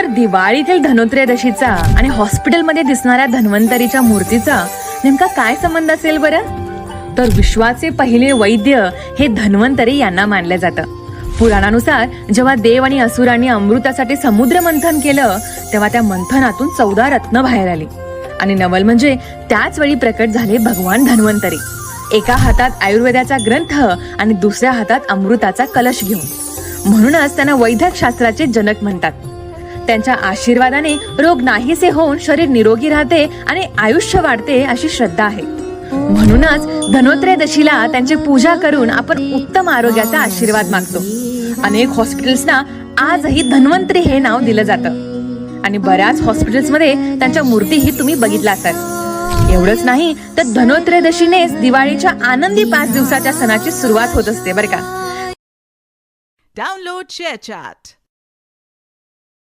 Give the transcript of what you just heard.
दिवाळीतील धनोत्रयोदशीचा आणि हॉस्पिटलमध्ये दिसणाऱ्या धन्वंतरीच्या मूर्तीचा नेमका काय संबंध असेल बरं? तर विश्वाचे पहिले वैद्य हे धन्वंतरी यांना मानलं जातं. पुराणानुसार जेव्हा देव आणि असुरांनी अमृतासाठी समुद्र मंथन केलं तेव्हा त्या मंथनातून 14 रत्न बाहेर आली आणि नवल म्हणजे त्याच वेळी प्रकट झाले भगवान धन्वंतरी, एका हातात आयुर्वेदाचा ग्रंथ आणि दुसऱ्या हातात अमृताचा कलश घेऊन. म्हणूनच त्यांना वैद्यक शास्त्राचे जनक म्हणतात. त्यांच्या आशीर्वादाने रोग नाहीसे होऊन शरीर निरोगी राहते आणि आयुष्य वाढते अशी श्रद्धा आहे. म्हणूनच धनोत्रयोदशीला त्यांची पूजा करून आपण उत्तम आरोग्याचा आशीर्वाद मागतो. अनेक हॉस्पिटल्सना आजही धन्वंतरी हे नाव दिलं जातं आणि बऱ्याच हॉस्पिटल्समध्ये त्यांच्या मूर्तीही तुम्ही बघितल्या असतात. एवढंच नाही तर धनोत्रयोदशीनेच दिवाळीच्या आनंदी 5 दिवसाच्या सणाची सुरुवात होत असते बरं का. Download ShareChat.